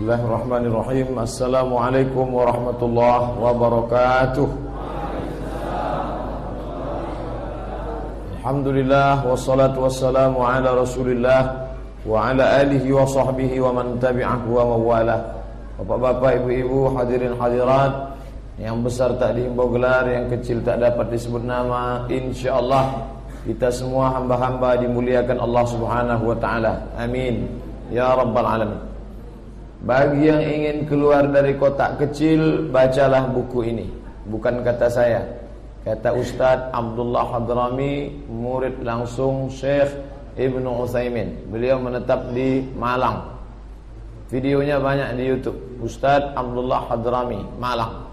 Bismillahirrahmanirrahim. Assalamualaikum warahmatullahi wabarakatuh. Alhamdulillah wassalatu wassalamu ala Rasulillah wa ala alihi wa sahbihi wa man tabi'ahu wa mawalah. Bapak-bapak, ibu-ibu, hadirin hadirat, yang besar tak dihimbau gelar, yang kecil tak dapat disebut nama. InsyaAllah kita semua hamba-hamba dimuliakan Allah subhanahu wa ta'ala. Amin ya rabbal alamin. Bagi yang ingin keluar dari kotak kecil, bacalah buku ini. Bukan kata saya, kata Ustadz Abdullah Hadrami, murid langsung Syekh Ibnu Utsaimin. Beliau menetap di Malang. Videonya banyak di YouTube. Ustadz Abdullah Hadrami, Malang.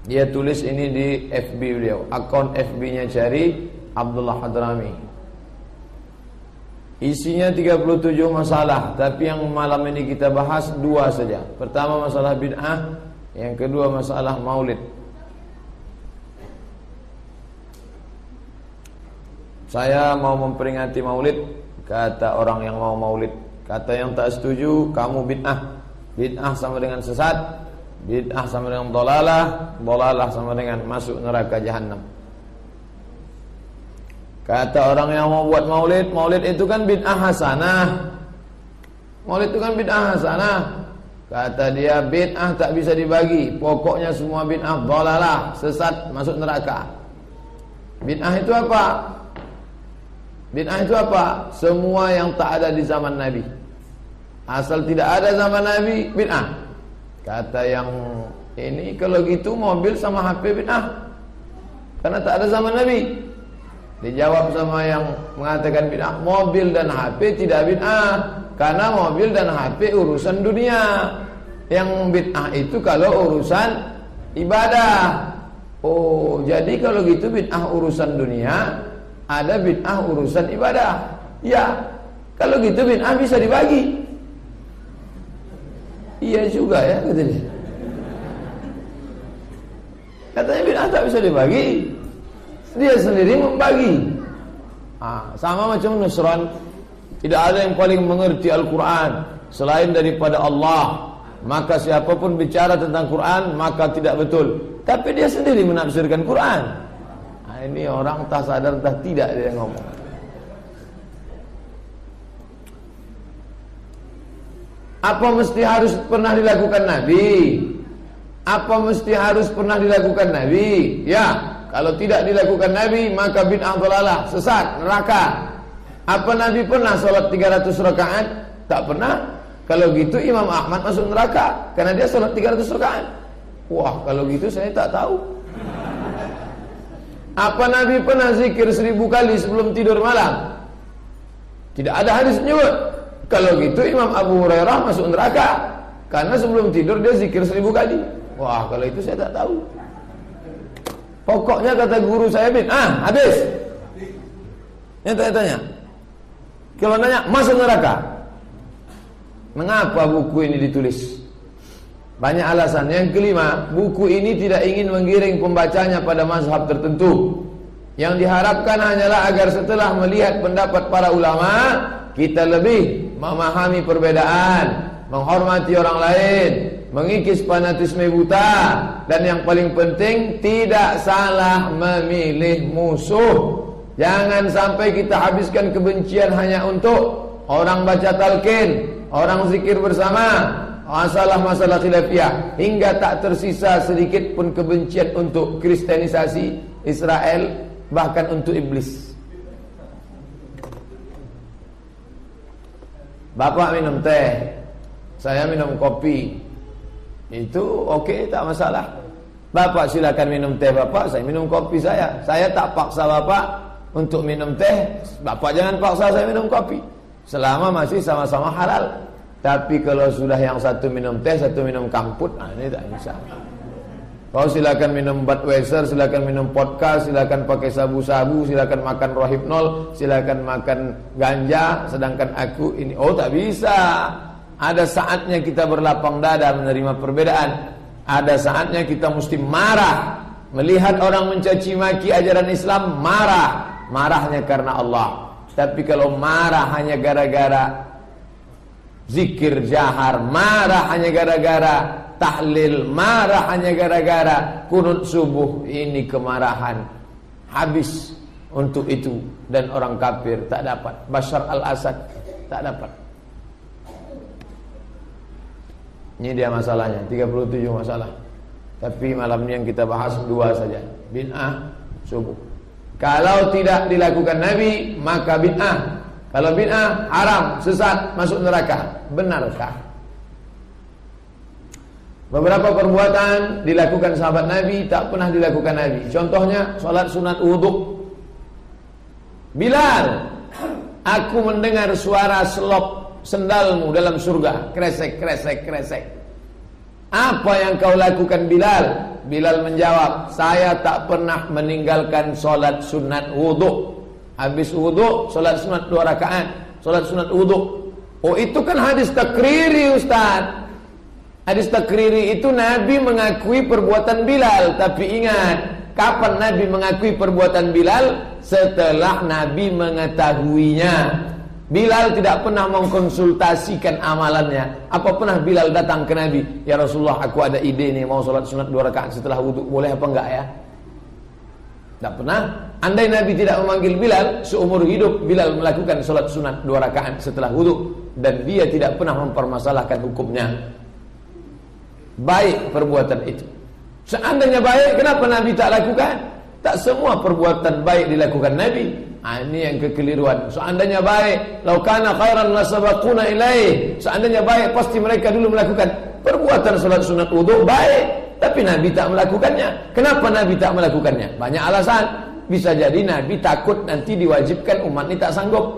Dia tulis ini di FB beliau. Akun FB-nya cari Abdullah Hadrami. Isinya 37 masalah, tapi yang malam ini kita bahas 2 saja. Pertama masalah bid'ah, yang kedua masalah maulid. Saya mau memperingati maulid, kata orang yang mau maulid. Kata yang tak setuju, kamu bid'ah. Bid'ah sama dengan sesat, bid'ah sama dengan dolalah, dolalah sama dengan masuk neraka jahanam. Kata orang yang mau buat maulid, maulid itu kan bid'ah hasanah. Maulid itu kan bid'ah hasanah. Kata dia, bid'ah tak bisa dibagi. Pokoknya semua bid'ah dhalalah, sesat, masuk neraka. Bid'ah itu apa? Bid'ah itu apa? Semua yang tak ada di zaman Nabi. Asal tidak ada zaman Nabi, bid'ah. Kata yang ini, kalau gitu mobil sama HP bid'ah, karena tak ada zaman Nabi. Dijawab sama yang mengatakan bid'ah, mobil dan HP tidak bid'ah, karena mobil dan HP urusan dunia. Yang bid'ah itu kalau urusan ibadah. Oh, jadi kalau gitu bid'ah urusan dunia, ada bid'ah urusan ibadah. Ya, kalau gitu bid'ah bisa dibagi. Iya juga ya, katanya. Katanya bid'ah tak bisa dibagi. Dia sendiri membagi. Sama macam Nusran. Tidak ada yang paling mengerti Al-Quran selain daripada Allah. Maka siapapun bicara tentang Quran, maka tidak betul. Tapi dia sendiri menafsirkan Quran. Ini orang tak sadar tak tidak dia ngomong. Apa mesti harus pernah dilakukan Nabi? Apa mesti harus pernah dilakukan Nabi? Ya. Kalau tidak dilakukan Nabi, maka bid'ah dhalalah, sesat, neraka. Apa Nabi pernah sholat 300 rakaat? Tak pernah. Kalau gitu Imam Ahmad masuk neraka, karena dia sholat 300 rakaat. Wah, kalau gitu saya tak tahu. Apa Nabi pernah zikir 1000 kali sebelum tidur malam? Tidak ada hadis menyebut. Kalau gitu Imam Abu Hurairah masuk neraka, karena sebelum tidur dia zikir 1000 kali. Wah, kalau itu saya tak tahu. Pokoknya kata guru saya habis. Yang tanya, kalau nanya masuk neraka. Mengapa buku ini ditulis? Banyak alasan. Yang kelima, buku ini tidak ingin menggiring pembacanya pada mazhab tertentu. Yang diharapkan hanyalah agar setelah melihat pendapat para ulama, kita lebih memahami perbedaan, menghormati orang lain, mengikis fanatisme buta, dan yang paling penting tidak salah memilih musuh. Jangan sampai kita habiskan kebencian hanya untuk orang baca talqin, orang zikir bersama, masalah-masalah khilafiyah, hingga tak tersisa sedikit pun kebencian untuk kristenisasi Israel, bahkan untuk iblis. Bapak minum teh, saya minum kopi. Itu oke, tak masalah. Bapak silakan minum teh Bapak, saya minum kopi saya. Saya tak paksa Bapak untuk minum teh, Bapak jangan paksa saya minum kopi. Selama masih sama-sama halal. Tapi kalau sudah yang satu minum teh, satu minum kamput, ini tak bisa. Kau silakan minum Budweiser, silakan minum vodka, silakan pakai sabu-sabu, silakan makan rohypnol, silakan makan ganja, sedangkan aku ini, tak bisa. Ada saatnya kita berlapang dada menerima perbedaan. Ada saatnya kita mesti marah. Melihat orang mencaci maki ajaran Islam, marah. Marahnya karena Allah. Tapi kalau marah hanya gara-gara Zikir jahar marah hanya gara-gara tahlil, marah hanya gara-gara kunut subuh. Ini kemarahan. Habis untuk itu. Dan orang kafir tak dapat. Bashar al-Assad tak dapat. Ini dia masalahnya, 37 masalah. Tapi malam ini yang kita bahas 2 saja. Bid'ah subuh. Kalau tidak dilakukan Nabi, maka bid'ah. Kalau bid'ah haram, sesat, masuk neraka. Benarkah? Beberapa perbuatan dilakukan sahabat Nabi, tak pernah dilakukan Nabi. Contohnya salat sunat wudu. Bilal, aku mendengar suara selop sendalmu dalam surga. Kresek, kresek, kresek. Apa yang kau lakukan Bilal? Bilal menjawab, saya tak pernah meninggalkan solat sunat wudu. Habis wudu, solat sunat 2 rakaat. Solat sunat wudu. Oh, itu kan hadis takriri, Ustaz. Hadis takriri itu Nabi mengakui perbuatan Bilal. Tapi ingat, kapan Nabi mengakui perbuatan Bilal? Setelah Nabi mengetahuinya. Bilal tidak pernah mengkonsultasikan amalannya. Apa pernah Bilal datang ke Nabi? Ya Rasulullah, aku ada ide nih, mau sholat sunat 2 rakaat setelah wudu, boleh apa enggak ya? Tidak pernah. Andai Nabi tidak memanggil Bilal, seumur hidup Bilal melakukan sholat sunat 2 rakaat setelah wudu. Dan dia tidak pernah mempermasalahkan hukumnya. Baik perbuatan itu. Seandainya baik, kenapa Nabi tak lakukan? Tak semua perbuatan baik dilakukan Nabi. Ini yang kekeliruan. Seandainya baik, lau kana khairan lasabaquna ilaih. Seandainya baik, pasti mereka dulu melakukan perbuatan salat sunat wudu baik. Tapi Nabi tak melakukannya. Kenapa Nabi tak melakukannya? Banyak alasan. Bisa jadi Nabi takut nanti diwajibkan umat ini tak sanggup.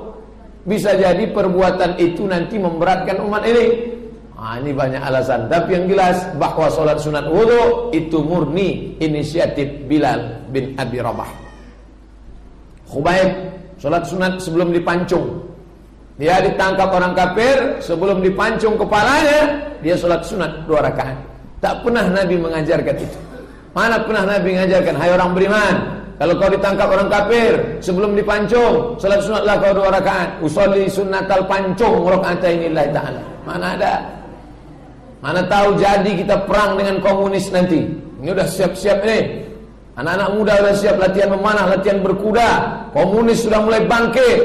Bisa jadi perbuatan itu nanti memberatkan umat ini. Ini banyak alasan. Tapi yang jelas bahwa salat sunat wudu itu murni inisiatif Bilal bin Abi Rabah. Khubayb salat sunat sebelum dipancung. Dia ditangkap orang kafir, sebelum dipancung kepalanya, dia salat sunat 2 rakaat. Tak pernah Nabi mengajarkan itu. Mana pernah Nabi mengajarkan, hai orang beriman, kalau kau ditangkap orang kafir, sebelum dipancung, salat sunatlah kau 2 rakaat. Usolli sunnatal pancung rakaatain lillahi ta'ala. Mana ada? Mana tahu jadi kita perang dengan komunis nanti. Ini udah siap-siap nih. Anak-anak muda sudah siap latihan memanah, latihan berkuda. Komunis sudah mulai bangkit.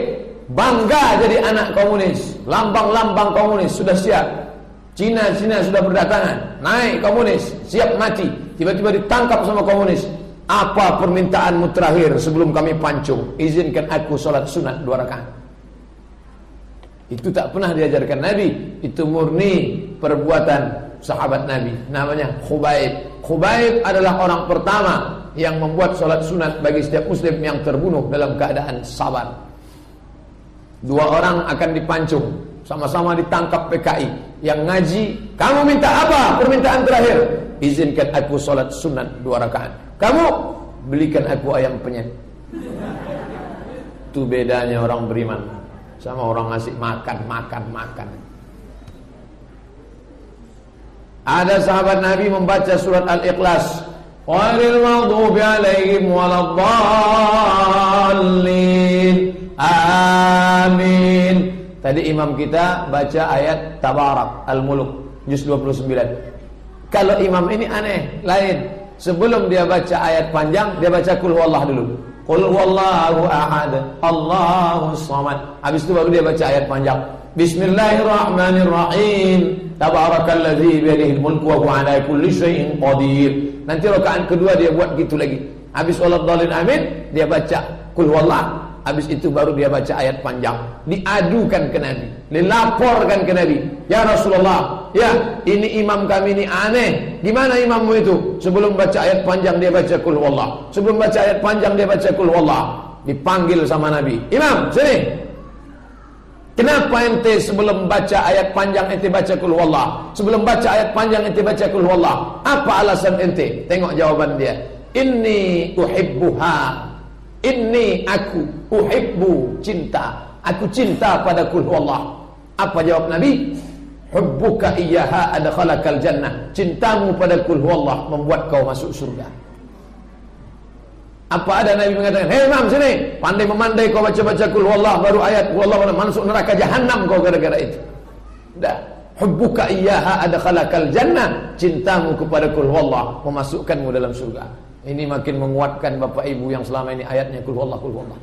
Bangga jadi anak komunis. Lambang-lambang komunis sudah siap. Cina sudah berdatangan. Naik komunis, siap mati. Tiba-tiba ditangkap sama komunis. Apa permintaanmu terakhir sebelum kami pancung? Izinkan aku sholat sunat 2 rakaat. Itu tak pernah diajarkan Nabi. Itu murni perbuatan sahabat Nabi. Namanya Khubayb. Khubayb adalah orang pertama yang membuat sholat sunat bagi setiap muslim yang terbunuh dalam keadaan sabar. 2 orang akan dipancung, sama-sama ditangkap PKI. Yang ngaji, kamu minta apa? Permintaan terakhir. Izinkan aku sholat sunat 2 rakaat. Kamu belikan aku ayam penyet. Itu bedanya orang beriman sama orang ngasih makan. Ada sahabat Nabi membaca surat Al-Ikhlas. Ghairil maghdubi alaihim waladdallin. Amin. Tadi imam kita baca ayat Tabarak Al-Muluk juz 29. Kalau imam ini aneh, lain. Sebelum dia baca ayat panjang, dia baca Qul huwallah dulu. Qul huwallahu ahad, Allahus samad. Habis itu baru dia baca ayat panjang. Bismillahirrahmanirrahim. Tabarakalladzi biyadihil mulku wa huwa ala kulli syai'in qadir. Nanti rakaat kedua dia buat gitu lagi. Habis waladdallin amin, dia baca Qul huwallah. Habis itu baru dia baca ayat panjang. Diadukan ke Nabi, dilaporkan ke Nabi. Ya Rasulullah, ya ini imam kami ini aneh. Gimana imammu itu? Sebelum baca ayat panjang dia baca Qul huwallah. Sebelum baca ayat panjang dia baca Qul huwallah. Dipanggil sama Nabi. Imam, sini. Kenapa ente sebelum baca ayat panjang ente baca Qul huwallah? Sebelum baca ayat panjang ente baca Qul huwallah. Apa alasan ente? Tengok jawaban dia. Inni uhibbuha. Inni aku uhibbu, cinta. Aku cinta pada Qul huwallah. Apa jawab Nabi? Hubbuka iyyaha adkhalakal jannah. Cintamu pada Qul huwallah membuat kau masuk surga. Apa ada Nabi mengatakan, "Hei imam sini, pandai memandai kau baca-baca Qul huwallah baru ayat Qul huwallah masuk neraka jahanam kau gara-gara itu." Dah. Hubbuka iyyaha adkhalakal jannah. Cintamu kepada qul huwallah memasukkanmu dalam surga. Ini makin menguatkan Bapak Ibu yang selama ini ayatnya qul huwallah, qul huwallah.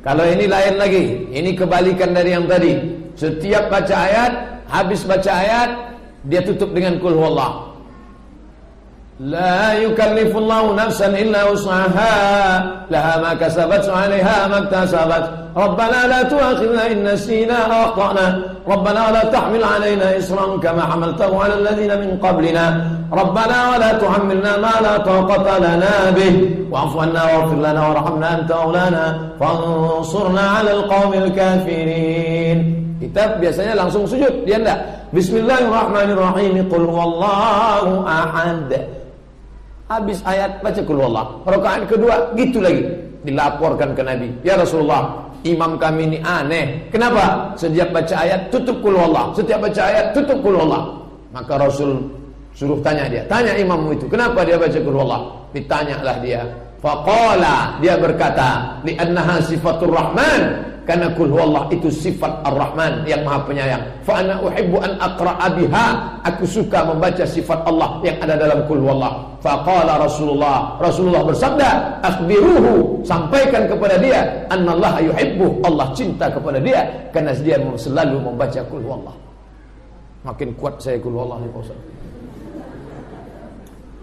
Kalau ini lain lagi. Ini kebalikan dari yang tadi. Setiap baca ayat, habis baca ayat, dia tutup dengan qul huwallah. La yukallifullahu nafsan illa wus'aha, laha ma kasabat wa 'alaiha ma iktasabat. Rabbana la tu'akhidhna in nasina aw akhtana. Rabbana la tahmil 'alaina isran kama hamaltahu 'ala alladhina min qablina. Rabbana la tuhammilna ma la taqata lana bih. Wa'fu 'anna waghfir lana warhamna anta maulana fansurna 'alal qaumil kafirin. Kita biasanya langsung sujud, dia enggak. Bismillahirrahmanirrahim. Qul huwallahu ahad. Habis ayat baca qul huwallah. Rakaat kedua gitu lagi. Dilaporkan ke Nabi, "Ya Rasulullah, imam kami ini aneh. Kenapa? Setiap baca ayat tutup qul huwallah. Setiap baca ayat tutup qul huwallah." Maka Rasul suruh tanya dia. Tanya imammu itu, kenapa dia baca qul huwallah? Ditanyalah dia. Faqala, dia berkata, "Li'annaha sifatur rahman." Karena qul huwallah itu sifat Ar-Rahman yang Maha Penyayang. Fa ana uhibbu an aqra'a biha. Aku suka membaca sifat Allah yang ada dalam qul huwallah. Faqala Rasulullah bersabda, "Akhbiruhu," sampaikan kepada dia, "annallaha yuhibbu," Allah cinta kepada dia karena dia selalu membaca qul huwallah. Makin kuat saya qul huwallah ini, Ustaz.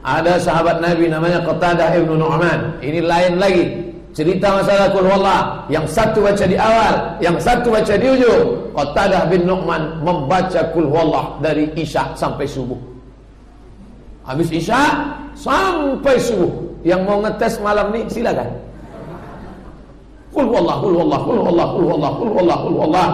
Ada sahabat Nabi namanya Qatadah ibnu Nu'man. Ini lain lagi. Cerita masalah qul huwallah. Yang satu baca di awal, yang satu baca di ujung. Qatadah bin Nu'man membaca qul huwallah dari Isya sampai subuh. Habis Isya sampai subuh. Yang mau ngetes malam ini silakan. Qul huwallah, qul huwallah, qul huwallah, qul huwallah, qul huwallah, qul huwallah.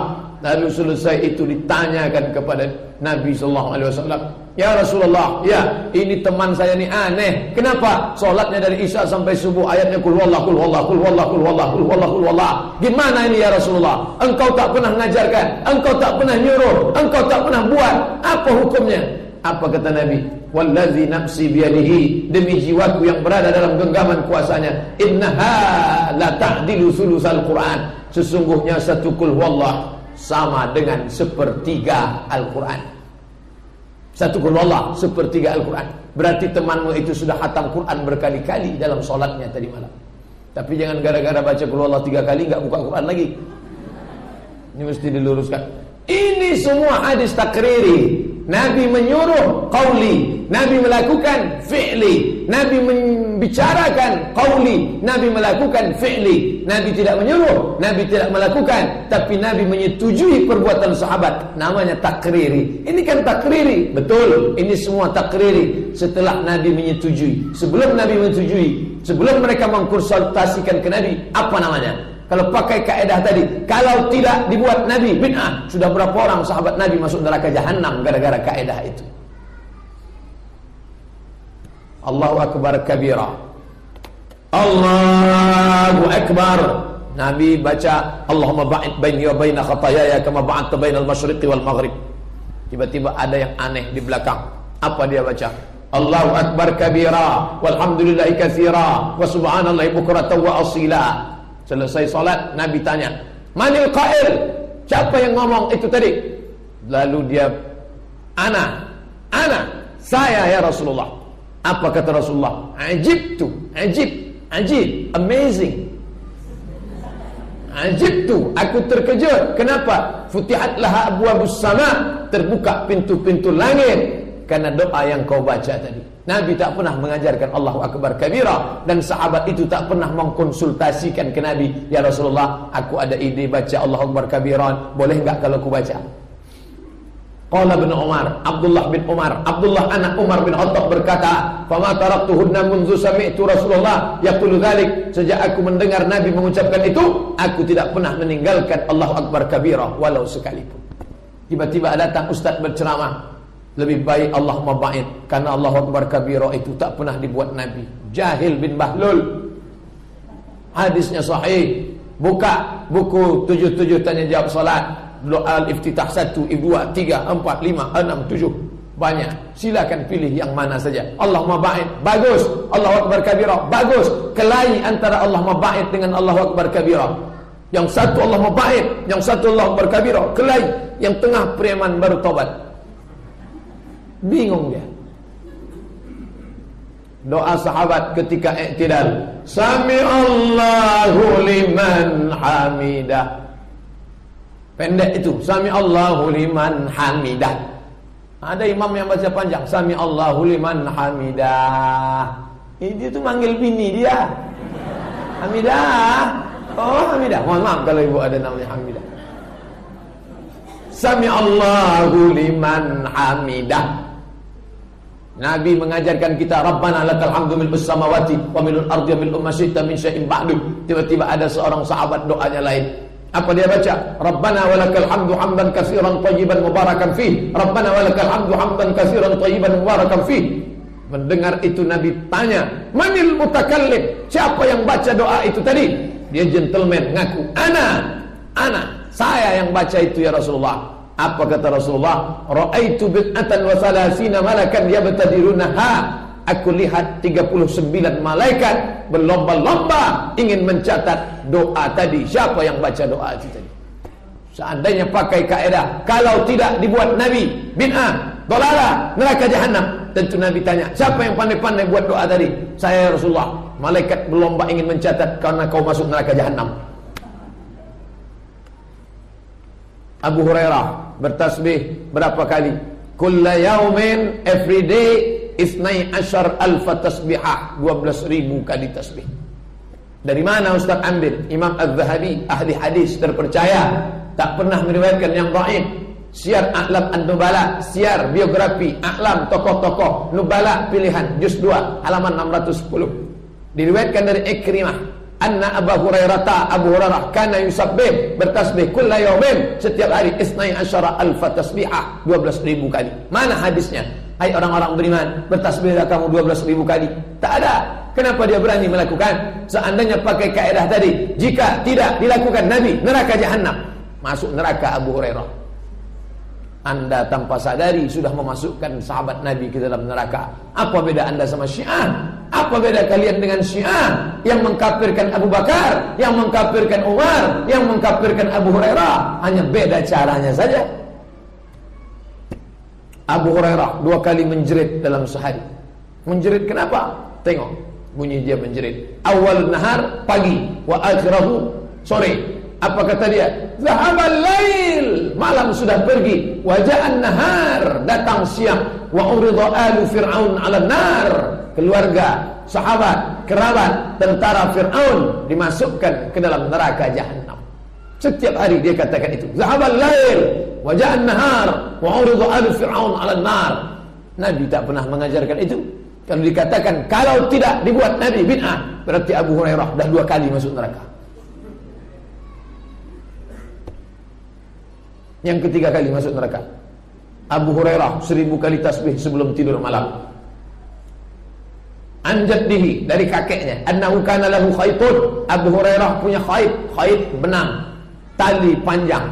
Lalu selesai itu ditanyakan kepada Nabi sallallahu alaihi wasallam, "Ya Rasulullah, ya, ini teman saya ini aneh. Kenapa? Salatnya dari Isya sampai subuh ayatnya qul huwallah, qul huwallah, qul huwallah, qul huwallah, qul huwallah, qul huwallah. Gimana ini ya Rasulullah? Engkau tak pernah mengajarkan, engkau tak pernah nyuruh, engkau tak pernah buat. Apa hukumnya?" Apa kata Nabi? "Wallazi nafsi biyadihi," demi jiwaku yang berada dalam genggaman kuasanya, "innaha la ta'dilu sulusal Qur'an." Sesungguhnya satu qul huwallah sama dengan sepertiga Al-Quran. Satu qul huwallah sepertiga Al-Quran. Berarti temanmu itu sudah khatam Quran berkali-kali dalam solatnya tadi malam. Tapi jangan gara-gara baca qul huwallah 3 kali nggak buka Quran lagi. Ini mesti diluruskan. Ini semua hadis takriri. Nabi menyuruh qauli, Nabi melakukan fi'li. Nabi membicarakan qauli, Nabi melakukan fi'li. Nabi tidak menyuruh, Nabi tidak melakukan, tapi Nabi menyetujui perbuatan sahabat. Namanya takriri. Ini kan takriri, betul. Ini semua takriri setelah Nabi menyetujui. Sebelum Nabi menyetujui, sebelum mereka mengkonsultasikan ke Nabi, apa namanya? Kalau pakai kaedah tadi, kalau tidak dibuat Nabi bid'ah, sudah berapa orang sahabat Nabi masuk neraka jahanam gara-gara kaedah itu. Allahu akbar kabira. Allahu akbar. Nabi baca, "Allahumma ba'id baini wa baina khataayaya kama ba'adta bainal masyriqi wal maghrib." Tiba-tiba ada yang aneh di belakang. Apa dia baca? Allahu akbar kabira walhamdulillahi katsira wa subhanallahi bukratan wa asila. Selesai salat, Nabi tanya, "Manil qail?" Siapa yang ngomong itu tadi? Lalu dia, Ana, saya ya Rasulullah. Apa kata Rasulullah? Ajib, amazing. Ajibtu, aku terkejut. Kenapa? Futihat laha abwabus sama, terbuka pintu-pintu langit karena doa yang kau baca tadi. Nabi tak pernah mengajarkan Allahu akbar kabira, dan sahabat itu tak pernah mengkonsultasikan ke Nabi, "Ya Rasulullah, aku ada ide baca Allahu akbar kabiran, boleh enggak kalau aku baca?" Qala bin Umar, Abdullah anak Umar bin Khattab berkata, "Fama taraktuhunna munzu sami'tu Rasulullah yaqulu dzalik." Sejak aku mendengar Nabi mengucapkan itu, aku tidak pernah meninggalkan Allahu akbar kabira walau sekalipun. Tiba-tiba datang ustaz berceramah, lebih baik Allahumma ba'id, karena Allahu akbar kabira itu tak pernah dibuat Nabi. Jahil bin Bahlul. Hadisnya sahih. Buka buku 77 tanya jawab salat. Doa al-iftitah 1, 2, 3, 4, 5, 6, 7. Banyak. Silakan pilih yang mana saja. Allahumma ba'id, bagus. Allahu akbar kabira, bagus. Kelahi antara Allahumma ba'id dengan Allahu akbar kabira. Yang satu Allah mabait, yang satu Allah berkabira, kelai, yang tengah preman baru tobat. Bingung dia. Doa sahabat ketika i'tidal, Sami Allahu liman hamidah. Pendek itu, Sami Allahu liman hamidah. Ada imam yang baca panjang, Sami Allahu liman hamidah. Itu tuh manggil bini dia. Hamidah. Oh, Hamidah. Mohon maaf kalau ibu ada namanya Hamidah. Sami Allahu liman hamidah. Nabi mengajarkan kita, Rabbana lakal hamdu mil'us samawati wa mil'ul ardi wa mil'u ma syi'ta min syai'in ba'du. Tiba-tiba ada seorang sahabat doanya lain. Apa dia baca? Rabbana walakal hamdu hamdan katsiran thayyiban mubarakan fih. Rabbana walakal hamdu hamdan katsiran thayyiban mubarakan fih. Mendengar itu Nabi tanya, Manil mutakallim? Siapa yang baca doa itu tadi? Dia gentleman ngaku, Ana, saya yang baca itu ya Rasulullah. Apa kata Rasulullah? Ra'aitu bid'atan wa salasina malakan yabtadirunaha. Aku lihat 39 malaikat berlomba-lomba ingin mencatat doa tadi. Siapa yang baca doa itu tadi? Seandainya pakai kaedah, kalau tidak dibuat Nabi, bid'ah, dolalah, neraka jahanam. Tentu Nabi tanya, siapa yang pandai-pandai buat doa tadi? Saya ya Rasulullah. Malaikat berlomba ingin mencatat karena kau masuk neraka jahanam. Abu Hurairah bertasbih berapa kali? Kulla yaumin, every day, 12 alfa tasbihah, 12.000 kali tasbih. Dari mana Ustaz ambil? Imam Az-Zahabi, ahli hadis terpercaya, tak pernah meriwayatkan yang dhaif. Syiar A'lam An-Nubala, syiar biografi A'lam tokoh-tokoh Nubala pilihan juz 2 halaman 610. Diriwayatkan dari Ikrimah, anna Abu Hurairah kana yusabbih, bertasbih kulla yaumin, setiap hari 12 alfa tasbihah, 12.000 kali. Mana hadisnya? Hai orang-orang beriman, bertasbihlah kamu 12.000 kali. Tak ada. Kenapa dia berani melakukan? Seandainya pakai kaedah tadi, jika tidak dilakukan Nabi, neraka jahanam. Masuk neraka Abu Hurairah. Anda tanpa sadari sudah memasukkan sahabat Nabi ke dalam neraka. Apa beda Anda sama Syiah? Apa beda kalian dengan Syiah yang mengkafirkan Abu Bakar, yang mengkafirkan Umar, yang mengkafirkan Abu Hurairah? Hanya beda caranya saja. Abu Hurairah 2 kali menjerit dalam sehari. Menjerit kenapa? Tengok bunyi dia menjerit. Awal nahar, pagi, wa akhirahu, sore. Apa kata dia? Zahabal lail, malam sudah pergi. Waja'an nahar, datang siang. Wa urida alu fir'aun 'ala nar, keluarga, sahabat, kerabat, tentara Fir'aun dimasukkan ke dalam neraka jahanam. Setiap hari dia katakan itu. Zahabal lail, waja'an nahar, wa urida alu fir'aun 'ala nar. Nabi tak pernah mengajarkan itu. Kalau dikatakan kalau tidak dibuat Nabi bid'ah, berarti Abu Hurairah dah 2 kali masuk neraka. Yang ketiga kali masuk neraka. Abu Hurairah 1000 kali tasbih sebelum tidur malam. Anjaddihi, dari kakeknya, annahu kana lahu khaytun. Abu Hurairah punya khayt benang, tali panjang.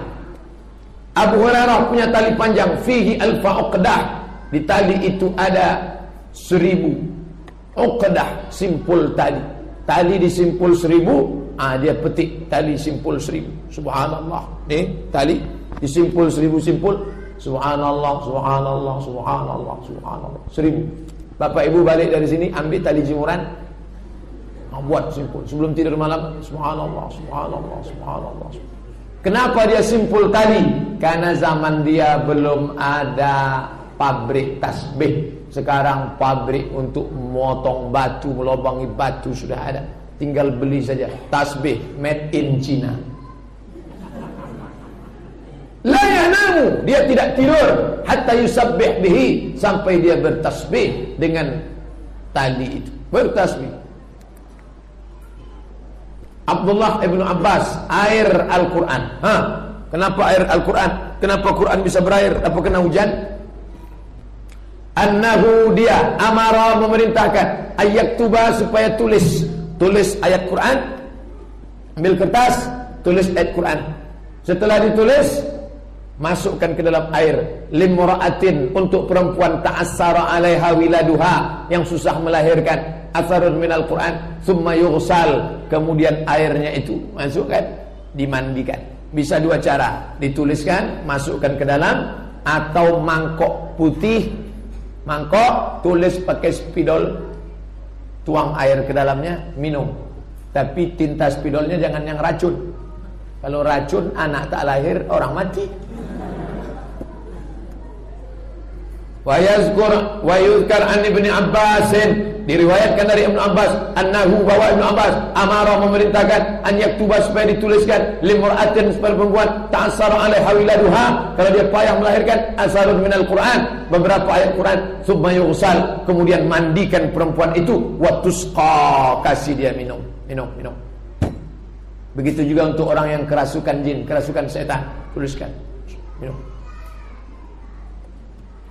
Abu Hurairah punya tali panjang, fihi alfa uqdah. Di tali itu ada 1000 uqdah, simpul tali. Tali disimpul 1000, dia petik tali simpul 1000. Subhanallah. Tali disimpul 1000 simpul. Subhanallah, subhanallah, subhanallah, subhanallah. 1000. Bapak ibu balik dari sini, ambil tali jemuran, buat simpul sebelum tidur malam. Subhanallah, subhanallah, subhanallah. Kenapa dia simpul tali? Karena zaman dia belum ada pabrik tasbih. Sekarang pabrik untuk memotong batu, melobangi batu sudah ada. Tinggal beli saja. Tasbih made in China. La yanamu, dia tidak tidur hatta yusabbih bihi, sampai dia bertasbih dengan tali itu. Bertasbih. Abdullah ibn Abbas, air Al-Quran. Kenapa air Al-Quran? Kenapa Quran bisa berair? Apa kena hujan? Annahu, dia amara, memerintahkan ayat tuba, supaya tulis ayat Quran. Ambil kertas, tulis ayat Quran. Setelah ditulis, masukkan ke dalam air. Limra'atin, untuk perempuan ta'assara 'alaiha wiladuha, yang susah melahirkan, atharun minal Quran, thumma yughsal, kemudian airnya itu masukkan dimandikan. Bisa dua cara, dituliskan, masukkan ke dalam, atau mangkok putih, mangkok, tulis pakai spidol, tuang air ke dalamnya, minum. Tapi tinta spidolnya jangan yang racun. Kalau racun, anak tak lahir, orang mati. Wa yuzkar an Ibnu Abbas, diriwayatkan dari Ibnu Abbas, annahu, bahwa Ibnu Abbas amara, memerintahkan, an yaktuba, supaya dituliskan, limra'atin, supaya perempuan, ta'assara alaiha wiladuha, kalau dia payah melahirkan, asarun minal Quran, beberapa ayat Quran, summa yughsal, kemudian mandikan perempuan itu, wa tusqa, kasih dia minum. Begitu juga untuk orang yang kerasukan jin, kerasukan setan, tuliskan, minum.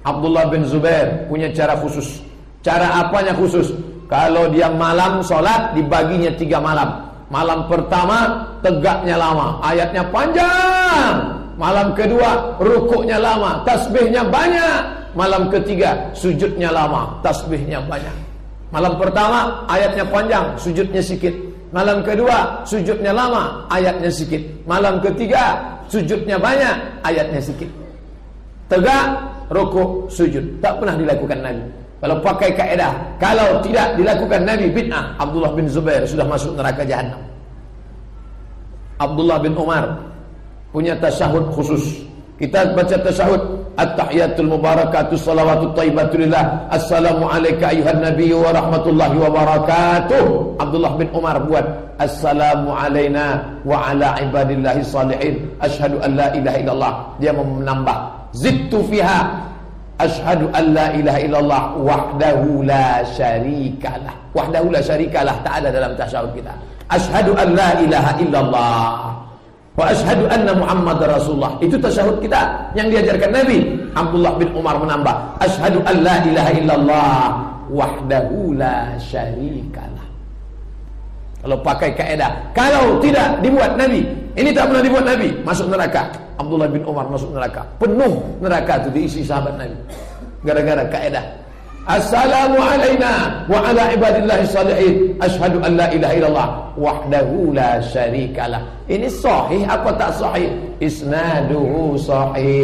Abdullah bin Zubair punya cara khusus. Cara apanya khusus? Kalau dia malam sholat, dibaginya 3 malam. Malam pertama tegaknya lama, ayatnya panjang. Malam kedua rukuknya lama, tasbihnya banyak. Malam ketiga sujudnya lama, tasbihnya banyak. Malam pertama ayatnya panjang, sujudnya sedikit. Malam kedua sujudnya lama, ayatnya sedikit. Malam ketiga sujudnya banyak, ayatnya sedikit. Tegak, rukuk, sujud. Tak pernah dilakukan Nabi. Kalau pakai kaedah, kalau tidak dilakukan Nabi, bid'ah. Abdullah bin Zubair sudah masuk neraka jahanam. Abdullah bin Umar punya tasyahud khusus. Kita baca tasyahud, at-tahiyatul mubarakatuh salawatut thayyibatulillah, assalamu alayka ayuhan nabiyyu wa rahmatullahi wa barakatuh. Abdullah bin Umar buat, assalamu alayna wa ala ibadillahi salihin, asyhadu an la ilaha illallah. Dia menambah, zidtu fiha, asyhadu an la ilaha illallah wahdahu la syarikalah. Wahdahu la syarikalah tak ada dalam tasyahud kita. Asyhadu an la ilaha illallah wa asyhadu anna Muhammadar Rasulullah. Itu tasyahud kita yang diajarkan Nabi. Abdullah bin Umar menambah, asyhadu an la ilaha illallah wahdahu la syarikalah. Kalau pakai kaedah, kalau tidak dibuat Nabi, ini tak pernah dibuat Nabi, masuk neraka. Abdullah bin Umar masuk neraka. Penuh neraka itu diisi sahabat Nabi. Gara-gara kaedah. Assalamu alayna wa ala ibadillahi salihin, asyhadu an la ilaha illallah wahdahu la syarikalah. Ini sahih apa tak sahih? Isnaduhu sahih.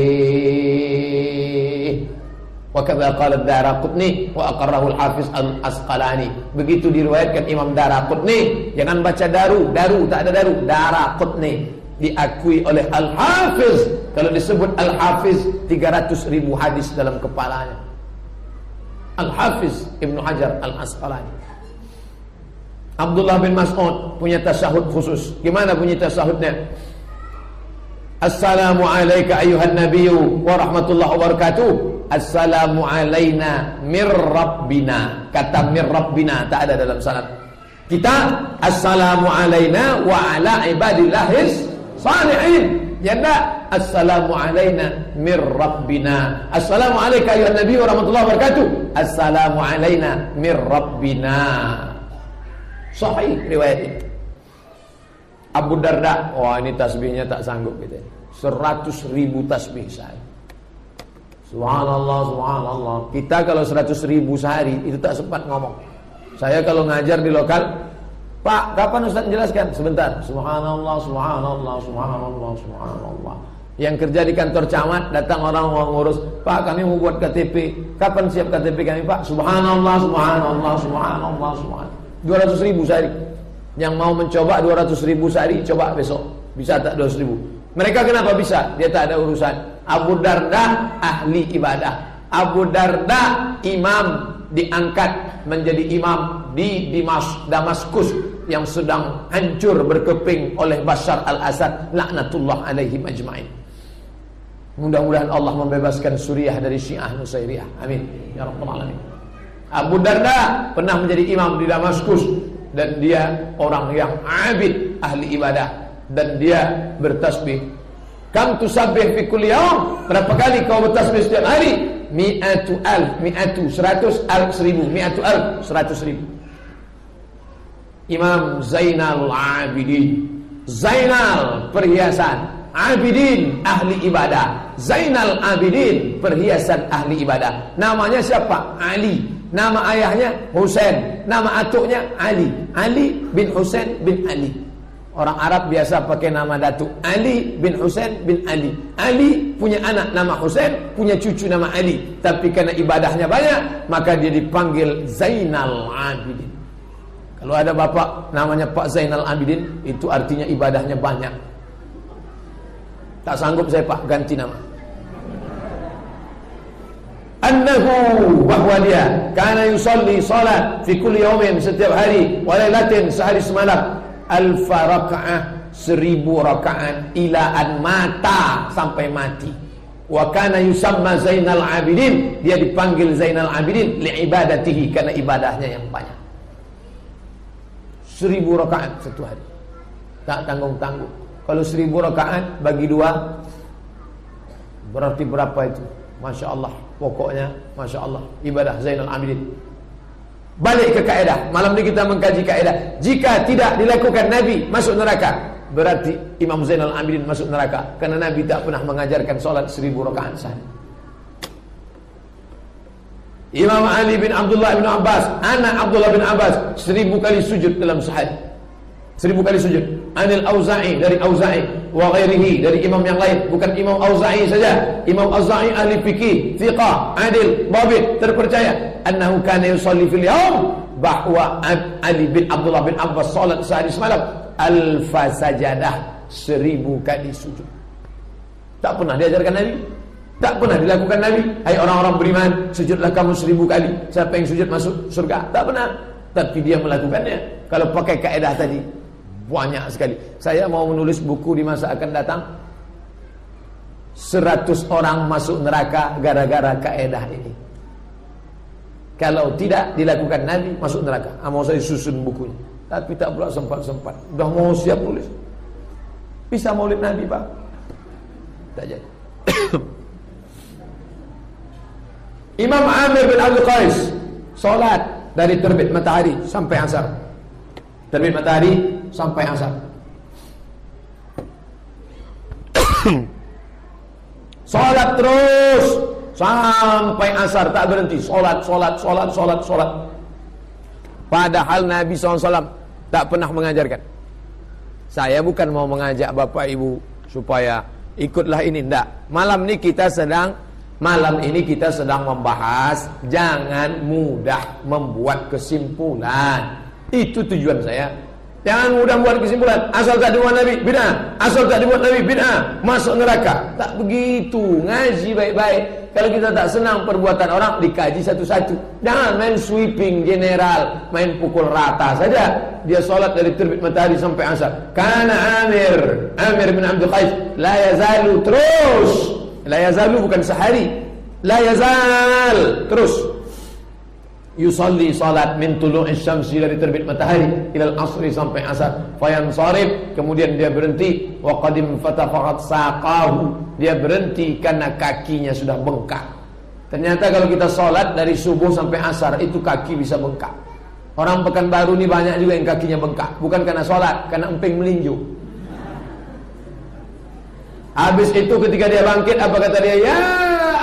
Wa kadza qala ad-Daraqutni wa aqarrahu al-Hafiz al-Asqalani. Begitu diriwayatkan Imam Daraqutni. Jangan baca daru tak ada daru. Daraqutni diakui oleh Al-Hafiz. Kalau disebut Al-Hafiz 300.000 hadis dalam kepalanya. Al-Hafiz Ibnu Hajar Al-Asqalani. Abdullah bin Mas'ud punya tasyahud khusus. Gimana bunyi tasyahudnya? Assalamu alayka ayuhan nabiyyu wa rahmatullahi wa barakatuh. Assalamu alayna mir rabbina. Kata mir rabbina tak ada dalam sanad kita. Assalamu alayna wa ala ibadillahis salihin. Ya enggak, assalamu alayna mir rabbina. Assalamu alayka ayuhan nabi wa rahmatullahi wa barakatuh. Assalamu alayna mir rabbina. Sahih riwayat ini. Abu Darda, wah ini tasbihnya tak sanggup gitu. 100.000 tasbih sehari. Subhanallah, subhanallah. Kita kalau 100.000 sehari itu tak sempat ngomong. Saya kalau ngajar di lokal, Pak, kapan Ustaz menjelaskan? Sebentar. Subhanallah, subhanallah, subhanallah, subhanallah. Yang kerja di kantor camat, datang orang mau ngurus, Pak, kami mau buat KTP. Kapan siap KTP kami, Pak? Subhanallah, subhanallah, subhanallah, subhanallah. 200.000 sehari. Yang mau mencoba 200.000 sehari, coba besok. Bisa tak 200.000? Mereka kenapa bisa? Dia tak ada urusan. Abu Darda ahli ibadah. Abu Darda imam, diangkat menjadi imam di Damaskus yang sedang hancur berkeping oleh Bashar al-Assad, laknatullah alaihim ajma'in. Mudah-mudahan Allah membebaskan Suriah dari Syiah Nusairiyah. Amin ya rabbal alamin. Abu Darda pernah menjadi imam di Damaskus, dan dia orang yang abid, ahli ibadah, dan dia bertasbih. Kam tusabbih fi kulli yaum? Berapa kali kau bertasbih setiap hari? 100.000, 100.000. Imam Zainal Abidin. Zainal perhiasan, Abidin ahli ibadah. Zainal Abidin perhiasan ahli ibadah. Namanya siapa? Ali. Nama ayahnya Husain, nama atuknya Ali. Ali bin Husain bin Ali. Orang Arab biasa pakai nama datuk. Ali bin Husain bin Ali. Ali punya anak nama Husain, punya cucu nama Ali. Tapi karena ibadahnya banyak, maka dia dipanggil Zainal Abidin. Kalau ada bapak namanya Pak Zainal Abidin, itu artinya ibadahnya banyak. Tak sanggup saya Pak ganti nama. Annahu, bahwa dia kana yusalli salat fi kulli yawmin, setiap hari, wa lailatin, sehari semalam, alfa raka'ah, 1000 rakaat, ila an mata, sampai mati. Wa kana yusamma Zainal Abidin, dia dipanggil Zainal Abidin li ibadatihi, karena ibadahnya yang banyak. 1000 rakaat satu hari, tak tanggung-tanggung. Kalau 1000 rakaat bagi 2 berarti berapa itu? Masya Allah. Pokoknya Masya Allah, ibadah Zainal Abidin. Balik ke kaedah. Malam ini kita mengkaji kaedah. Jika tidak dilakukan Nabi, masuk neraka. Berarti Imam Zainal Abidin masuk neraka, karena Nabi tak pernah mengajarkan solat 1000 rakaat sehari. Imam Ali bin Abdullah bin Abbas, anak Abdullah bin Abbas, 1000 kali sujud dalam sehari. 1000 kali sujud. Anil Auza'i, dari Auza'i, wa ghairihi, dari imam yang lain, bukan Imam Auza'i saja. Imam Auza'i ahli fikih, thiqah, adil, dhabit, terpercaya. Annahu kana yusalli fil yawm, bahwa Ali bin Abdullah bin Abbas salat sehari semalam alfa sajadah, 1000 kali sujud. Tak pernah diajarkan Nabi, tak pernah dilakukan Nabi. Hai orang-orang beriman, sujudlah kamu 1000 kali. Siapa yang sujud masuk surga? Tak pernah. Tapi dia melakukannya. Kalau pakai kaedah tadi, banyak sekali. Saya mau menulis buku di masa akan datang, 100 orang masuk neraka gara-gara kaedah ini. Kalau tidak dilakukan Nabi, masuk neraka. Mau saya susun bukunya, tapi tak pula sempat-sempat. Udah mau siap nulis. Bisa maulid Nabi Pak? Tak jadi. Imam Amir bin Abdul Qais solat dari terbit matahari sampai asar. Terbit matahari sampai asar. Salat terus sampai asar, tak berhenti. Salat. Padahal Nabi SAW tak pernah mengajarkan. Saya bukan mau mengajak Bapak Ibu supaya ikutlah ini, enggak. Malam ini kita sedang membahas, jangan mudah membuat kesimpulan. Itu tujuan saya. Jangan mudah membuat kesimpulan. Asal tak dibuat Nabi, bid'ah. Asal tak dibuat Nabi, bid'ah. Masuk neraka. Tak begitu. Ngaji baik-baik. Kalau kita tak senang perbuatan orang, dikaji satu-satu. Jangan main sweeping general, main pukul rata saja. Dia solat dari terbit matahari sampai asar. Karena Amir bin Abdul Qais, la yazalu, terus. La yazalu bukan sehari, la yazal, terus. Yusalli salat min tulu'is syamsi, dari terbit matahari, ilal asri, sampai asar. Fayansarif, kemudian dia berhenti. Wa qadim fatafaqat saqahu, dia berhenti karena kakinya sudah bengkak. Ternyata kalau kita salat dari subuh sampai asar, itu kaki bisa bengkak. Orang Pekanbaru ini banyak juga yang kakinya bengkak, bukan karena salat, karena emping melinju. Habis itu ketika dia bangkit, apa kata dia? Ya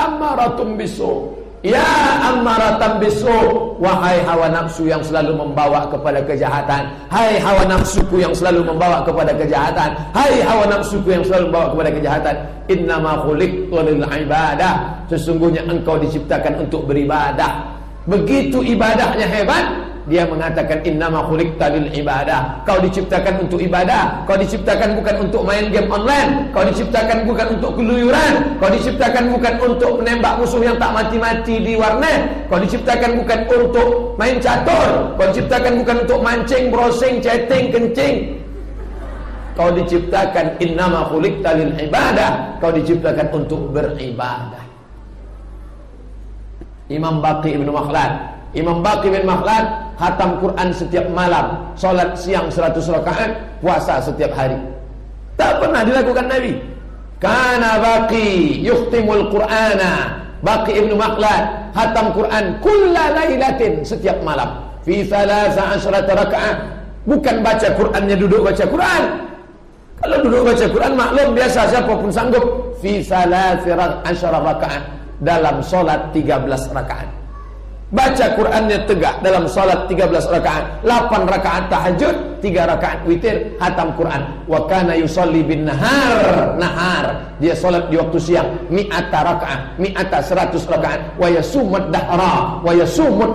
ammaratum bisu, ya ammaratam bisu, wahai hawa nafsu yang selalu membawa kepada kejahatan. Hai hawa nafsuku yang selalu membawa kepada kejahatan. Hai hawa nafsuku yang selalu membawa kepada kejahatan. Innama khuliqtu lil ibadah, sesungguhnya engkau diciptakan untuk beribadah. Begitu ibadahnya hebat, dia mengatakan innama khuliqta lil ibadah. Kau diciptakan untuk ibadah. Kau diciptakan bukan untuk main game online. Kau diciptakan bukan untuk keluyuran. Kau diciptakan bukan untuk menembak musuh yang tak mati-mati di warnet. Kau diciptakan bukan untuk main catur. Kau diciptakan bukan untuk mancing, browsing, chatting, kencing. Kau diciptakan innama khuliqta lil ibadah. Kau diciptakan untuk beribadah. Imam Baqi bin Makhlad khatam Quran setiap malam, solat siang 100 rakaat, puasa setiap hari. Tak pernah dilakukan Nabi. Kana Baqi yukhtimul Qur'ana, Baqi ibn Makhlad khatam Quran kulla lailatin, setiap malam, fi 13 rakaat. Bukan baca Qurannya duduk baca Quran. Kalau duduk baca Quran maklum biasa, siapapun sanggup. Fi 13 rakaat, dalam solat 13 rakaat. Baca Qurannya tegak dalam salat 13 rakaat, 8 rakaat tahajud, 3 rakaat witir, hatam Quran. Wa kana yusalli bin nahar. Dia salat di waktu siang, 100 rakaat, 100 rakaat. Wa yasumud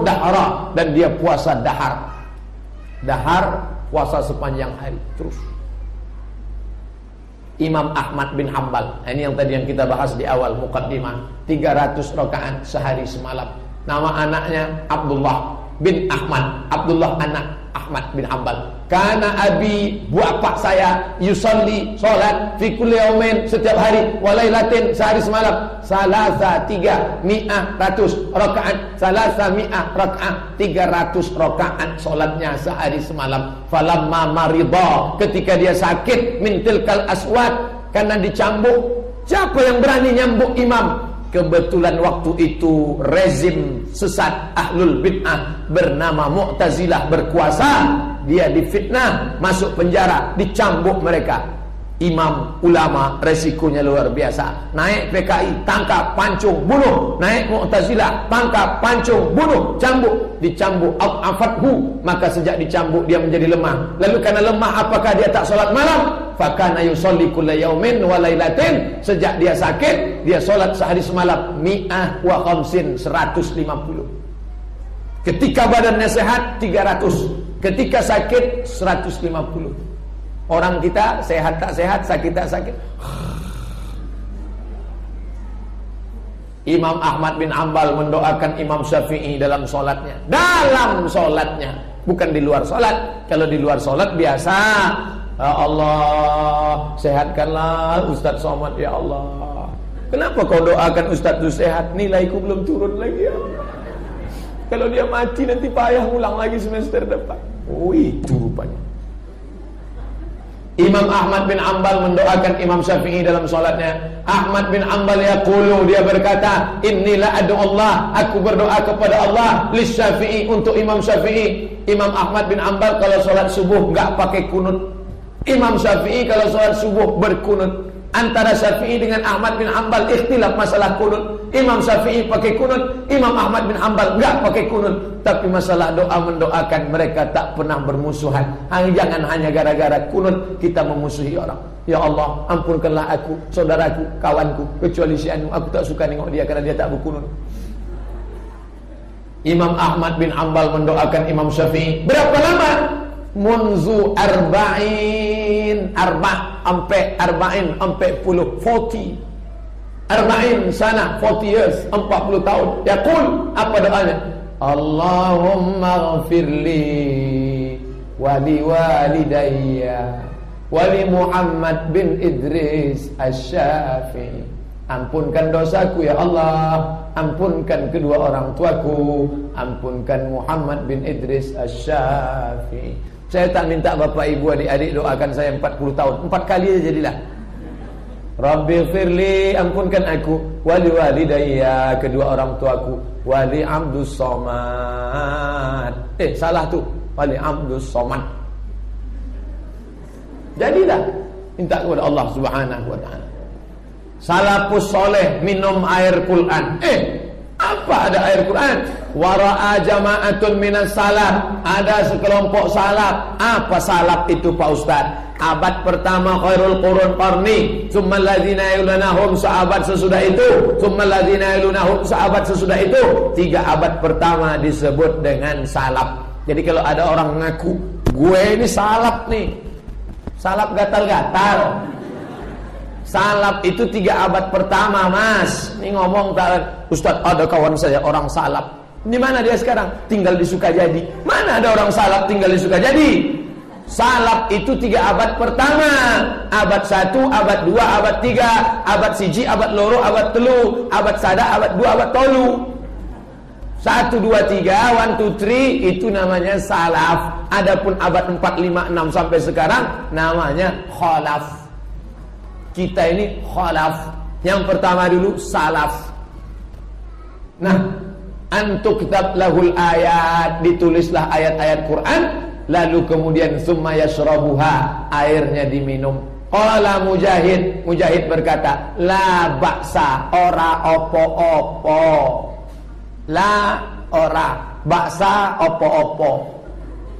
dahra, dan dia puasa dahar. Dahar, puasa sepanjang hari terus. Imam Ahmad bin Hanbal, ini yang tadi yang kita bahas di awal muqaddimah, 300 rakaat sehari semalam. Nama anaknya Abdullah bin Ahmad. Abdullah anak Ahmad bin Hanbal. Karena abi, bapak saya, yusalli, solat fi kulli yaumin, setiap hari, walailatin, sehari semalam, 300 rakaat, 300 rakaat solatnya sehari semalam. Falamma marida, ketika dia sakit, min tilkal aswad, karena dicambuk. Siapa yang berani nyambuk imam? Kebetulan waktu itu rezim sesat ahlul bid'ah bernama Mu'tazilah berkuasa. Dia difitnah, masuk penjara, dicambuk mereka. Imam ulama resikonya luar biasa. Naik PKI, tangkap, pancung, bunuh. Naik Mu'tazilah, tangkap, pancung, bunuh, cambuk. Dicambuk afathu, maka sejak dicambuk dia menjadi lemah. Lalu karena lemah, apakah dia tak solat malam? Fakana yusolli kulla yaumin wa lailatin. Sejak dia sakit, dia solat sehari semalam 150. Ketika badannya sehat 300, ketika sakit 150. Orang kita sehat tak sehat, sakit tak sakit. Imam Ahmad bin Hanbal mendoakan Imam Syafi'i dalam solatnya. Dalam solatnya, bukan di luar solat. Kalau di luar solat biasa, ya Allah, sehatkanlah Ustaz Somad, ya Allah. Kenapa kau doakan Ustaz itu sehat? Nilaiku belum turun lagi, ya Allah. Kalau dia mati nanti payah ulang lagi semester depan. Itu rupanya. Imam Ahmad bin Hanbal mendoakan Imam Syafi'i dalam solatnya. Ahmad bin Hanbal yaqulu, dia berkata, Inilah adu Allah, aku berdoa kepada Allah lis Syafi'i, untuk Imam Syafi'i. Imam Ahmad bin Hanbal kalau solat subuh enggak pakai kunut. Imam Syafi'i kalau solat subuh berkunut. Antara Syafi'i dengan Ahmad bin Hanbal ikhtilaf masalah kunut. Imam Syafi'i pakai kunut, Imam Ahmad bin Hanbal enggak pakai kunut. Tapi masalah doa mendoakan, mereka tak pernah bermusuhan. Jangan hanya gara-gara kunut kita memusuhi orang. Ya Allah, ampunkanlah aku, saudaraku, kawanku, kecuali si Anu, aku tak suka nengok dia karena dia tak berkunut. Imam Ahmad bin Hanbal mendoakan Imam Syafi'i. Berapa lama? Munzu arba'in, sampai 40, 40 sana, 40 years, 40 tahun. Yaqul, apa doanya? Allahumma ghafirli wali walidayya wali Muhammad bin Idris Asy-Syafi'i. Ampunkan dosaku ya Allah, ampunkan kedua orang tuaku, ampunkan Muhammad bin Idris Asy-Syafi'i. Saya tak minta bapak ibu adik-adik doakan saya 40 tahun, 4 kali aja jadilah. Rabbi firli, ampunkan aku, wali walidayya, kedua orang tuaku, wali Abdus Somad. Salah tuh, wali Abdus Somad. Jadilah minta kepada Allah Subhanahu wa taala. Salafus soleh minum air Quran. Apa ada air Quran? Wara'a jama'atun minas salaf, ada sekelompok salaf. Apa salaf itu Pak Ustaz? Abad pertama khairul qurun qarni, tsummal ladzina yalunahum, sahabat sesudah itu, tsummal ladzina yalunahum, sahabat sesudah itu. 3 abad pertama disebut dengan salaf. Jadi kalau ada orang ngaku, gue ini salaf nih, salaf gatal-gatal. Salaf itu 3 abad pertama, Mas. Ini ngomong tak, Ustaz, ada kawan saya orang salaf. Di mana dia sekarang? Tinggal di Sukajadi. Mana ada orang salaf tinggal di Sukajadi? Salaf itu 3 abad pertama. Abad 1, abad 2, abad 3, abad 1, abad loro, abad telu, abad sada, abad 2, abad tolu. 1, 2, 3, 1, 2, 3 itu namanya salaf. Adapun abad 4, 5, 6 sampai sekarang namanya khalaf. Kita ini khalaf. Yang pertama dulu salaf. Nah, antuktab lahul ayat, ditulislah ayat-ayat Quran, lalu kemudian summa yashrabuha, airnya diminum. Qala Mujahid, Mujahid berkata, la ba'sa, ora opo-opo. La ora, ba'sa opo-opo.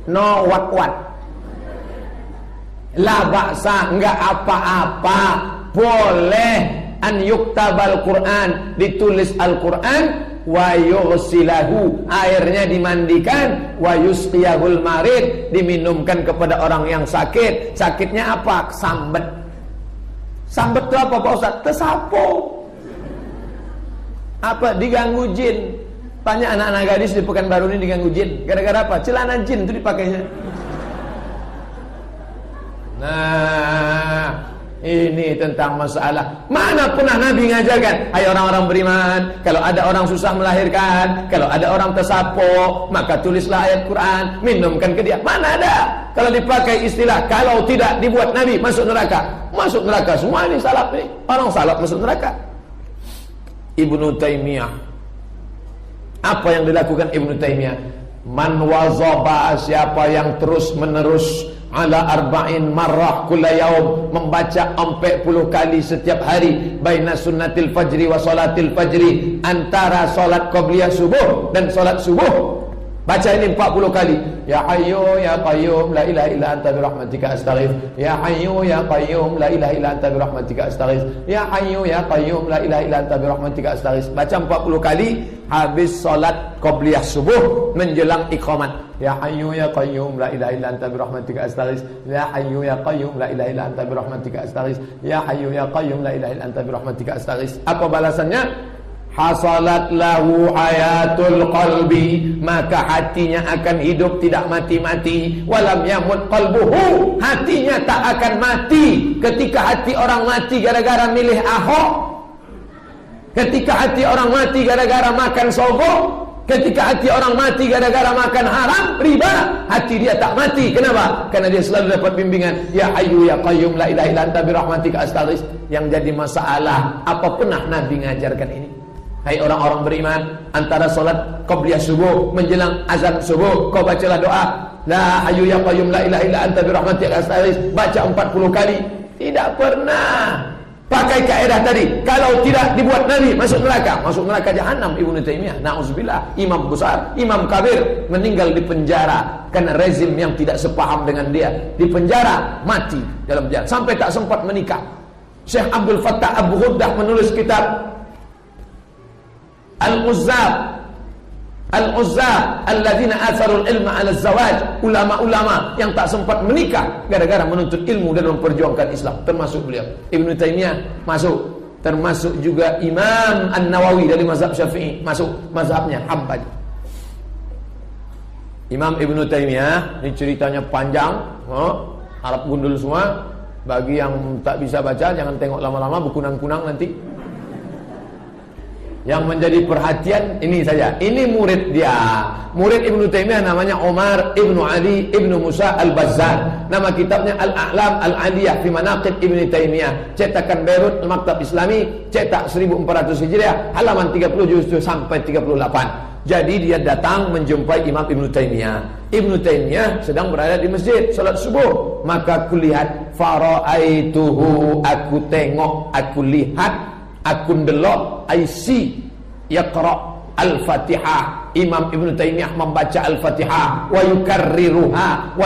No what-what. La ba'sa, enggak apa-apa. Boleh an yuktabal Quran, ditulis Al-Quran, wa yughsilahu, airnya dimandikan, wa yusqiyahul marid, diminumkan kepada orang yang sakit. Sakitnya apa? Sambet. Sambet itu apa Pak Ustaz? Tersapo. Apa? Diganggu jin. Tanya anak-anak gadis di Pekanbaru ini diganggu jin. Gara-gara apa? Celana jin itu dipakainya. Nah, ini tentang masalah. Mana pernah Nabi ngajarkan, hai orang-orang beriman, kalau ada orang susah melahirkan, kalau ada orang tersapo, maka tulislah ayat Quran, minumkan ke dia. Mana ada? Kalau dipakai istilah, kalau tidak dibuat Nabi masuk neraka. Masuk neraka semua ini salaf nih. Orang salaf masuk neraka. Ibnu Taimiyah, apa yang dilakukan Ibnu Taimiyah? Man wazaba, siapa yang terus menerus ala arba'in marrah kulla yaum, membaca 40 kali setiap hari, baina sunnatil fajri wa salatil fajri, antara salat qabliyah subuh dan salat subuh. Baca ini 40 kali. Ya Hayyu ya Qayyum la ilaha illa anta bi rahmatika astaghits. Ya Hayyu ya Qayyum la ilaha illa anta bi rahmatika astaghits. Ya Hayyu ya Qayyum la ilaha illa anta bi rahmatika astaghits. Baca 40 kali habis salat qabliyah subuh menjelang iqamat. Ya Hayyu ya Qayyum la ilaha illa anta bi rahmatika astaghits. Ya Hayyu ya Qayyum la ilaha illa anta bi rahmatika astaghits. Ya Hayyu ya Qayyum la ilaha illa anta bi rahmatika astaghits. Apa balasannya? Hasalat lahu hayatul qalbi, maka hatinya akan hidup tidak mati-mati. Walam yamut qalbuhu, hatinya tak akan mati. Ketika hati orang mati gara-gara milih Ahok, ketika hati orang mati gara-gara makan sogo, ketika hati orang mati gara-gara makan haram, riba, hati dia tak mati. Kenapa? Karena dia selalu dapat bimbingan. Ya Hayyu ya Qayyum la ilaha illa anta bi rahmatika astaghits. Yang jadi masalah, apa pernah Nabi ngajarkan ini? Hai orang-orang beriman, antara solat qabliyah subuh menjelang azan subuh, kau bacalah doa La Hayyu ya Qayyum la ilaha illa anta bi rahmatika astaghits. Baca 40 kali. Tidak pernah pakai kaidah tadi. Kalau tidak dibuat Nabi masuk neraka. Masuk neraka jahanam. Ibnu Taimiyah, na'udzubillah, imam besar, imam kabir, meninggal di penjara karena rezim yang tidak sepaham dengan dia. Di penjara, mati dalam penjara, sampai tak sempat menikah. Syekh Abdul Fattah Abu Ghuddah menulis kitab Al-Uzzab alladzina atharul ilma 'ala zawaj, ulama-ulama yang tak sempat menikah gara-gara menuntut ilmu dan memperjuangkan Islam, termasuk beliau. Ibnu Taimiyah masuk, termasuk juga Imam An-Nawawi dari mazhab Syafi'i, masuk mazhabnya Hambali. Imam Ibnu Taimiyah, ini ceritanya panjang, Arab gundul semua. Bagi yang tak bisa baca jangan tengok lama-lama, berkunang-kunang nanti. Yang menjadi perhatian ini saja. Ini murid dia. Murid Ibnu Taimiyah namanya Umar Ibnu Ali Ibnu Musa Al-Bazzar. Nama kitabnya Al-A'lam Al-Aliyah fi Manaqib Ibnu Taimiyah. Cetakan Beirut Maktab Islami, cetak 1400 Hijriah, halaman 30 juz sampai 38. Jadi dia datang menjumpai Imam Ibnu Taimiyah. Ibnu Taimiyah sedang berada di masjid salat subuh. Maka aku lihat, faraaituhu, aku tengok, aku lihat, aku ndelok, I see yaqra al-Fatihah. Imam Ibnu Taimiyah membaca Al-Fatihah, wa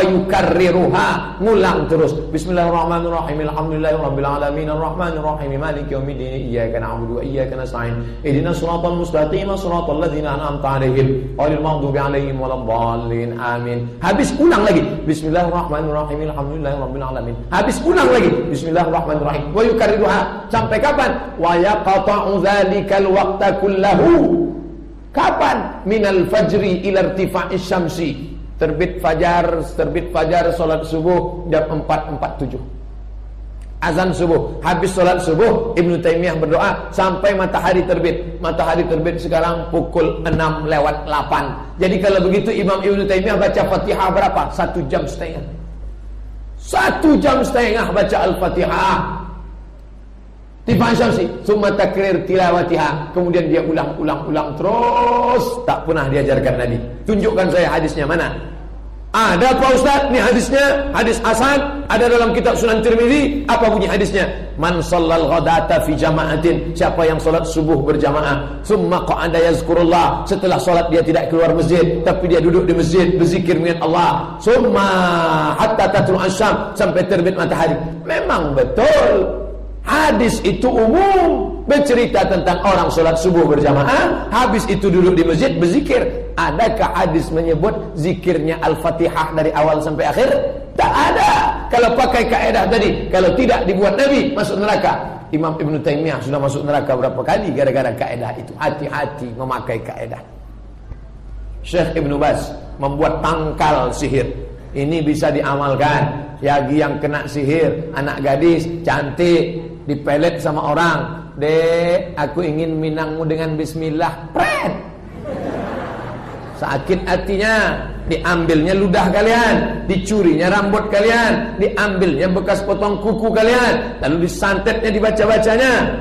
yukarriruha, ngulang terus. Bismillahirrahmanirrahim, alhamdulillahirabbil alamin, arrahmanir rahim, maliki yaumiddin, iyyaka na'budu wa iyyaka nasta'in, ihdinas siratal mustaqim, siratal ladzina an'amta 'alaihim ghairil maghdubi 'alaihim waladdallin, amin. Habis ulang lagi, bismillahirrahmanirrahim, alhamdulillahirabbil alamin. Habis ulang lagi, bismillahirrahmanirrahim, wa yukarriruha. Sampai kapan? Wa yaqta'u dzalikal waqta kullahu. Kapan? Minal fajri ila irtifa'is syamsi. Terbit fajar salat subuh jam 4.47. Azan subuh, habis salat subuh Ibnu Taimiyah berdoa sampai matahari terbit. Matahari terbit sekarang pukul 6:08. Jadi kalau begitu Imam Ibnu Taimiyah baca Fatihah berapa? 1 jam setengah. 1 jam setengah baca Al-Fatihah. Tifa'in syamsi, summa takrir tilawatiha. Kemudian dia ulang terus, tak pernah diajarkan Nabi. Tunjukkan saya hadisnya mana? Ada Pak Ustaz, ini hadisnya, hadis hasan, ada dalam kitab Sunan Tirmidzi. Apa bunyi hadisnya? Man shallal ghadata fi jama'atin, siapa yang salat subuh berjamaah, summa qa'ada yazkurullah, setelah salat dia tidak keluar masjid, tapi dia duduk di masjid berzikir mengingat Allah, summa hatta tatlu asyam, sampai terbit matahari. Memang betul hadis itu umum, bercerita tentang orang sholat subuh berjamaah, habis itu duduk di masjid berzikir. Adakah hadis menyebut zikirnya Al-Fatihah dari awal sampai akhir? Tak ada. Kalau pakai kaedah tadi, kalau tidak dibuat Nabi, masuk neraka. Imam Ibn Taymiyah sudah masuk neraka berapa kali gara-gara kaedah itu. Hati-hati memakai kaedah. Syekh Ibn Baz membuat tangkal sihir. Ini bisa diamalkan. Bagi yang kena sihir, anak gadis cantik, dipelet sama orang, "Dek, aku ingin minangmu dengan bismillah." Pret. Sakit hatinya, diambilnya ludah kalian, dicurinya rambut kalian, diambilnya bekas potong kuku kalian, lalu disantetnya, dibaca-bacanya.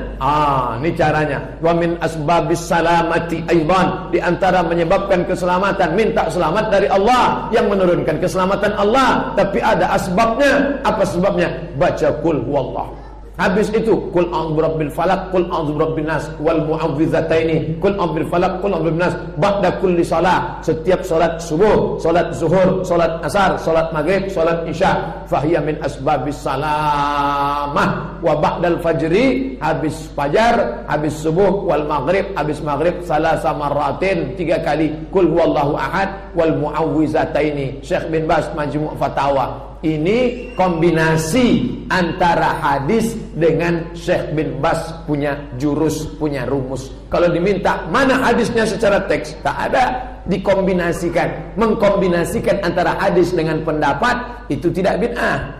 Ini caranya. Wa min asbabis salamati aidan, di antara menyebabkan keselamatan, minta selamat dari Allah yang menurunkan keselamatan Allah. Tapi ada asbabnya. Apa sebabnya? Baca qul huwallah. Habis itu qul a'udzu birabbil falaq, qul a'udzu birabbin nas, wal mu'awwidhataini, qul a'udzu bil falaq, qul a'udzu birabbin nas, ba'da kulli shalah. Setiap salat subuh, salat zuhur, salat asar, salat maghrib, salat isya, fahiya min asbabis salamah. Wa ba'dal fajri, habis fajar, habis subuh, wal maghrib, habis maghrib, salasa marratin, 3 kali qul huwallahu ahad, wal mu'awwidhataini. Syekh bin Baz Majmu' Fatawa. Ini kombinasi antara hadis dengan Syekh bin Baz punya jurus, punya rumus. Kalau diminta mana hadisnya secara teks, tak ada. Dikombinasikan, mengkombinasikan antara hadis dengan pendapat, itu tidak bid'ah.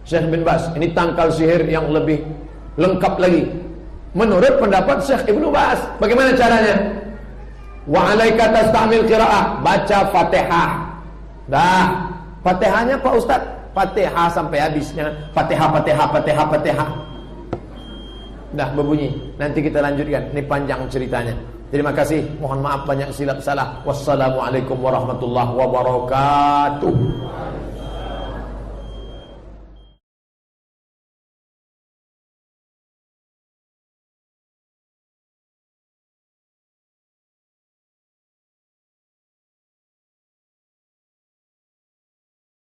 Syekh bin Baz, ini tangkal sihir yang lebih lengkap lagi. Menurut pendapat Syekh Ibnu Baz, bagaimana caranya? Wa alaika tastamil qiraah, baca Fatihah. Dah. Fatihahnya Pak Ustaz, Fatihah sampai habisnya, Fatihah. Dah berbunyi. Nanti kita lanjutkan. Ini panjang ceritanya. Terima kasih. Mohon maaf banyak silap salah. Wassalamualaikum warahmatullahi wabarakatuh.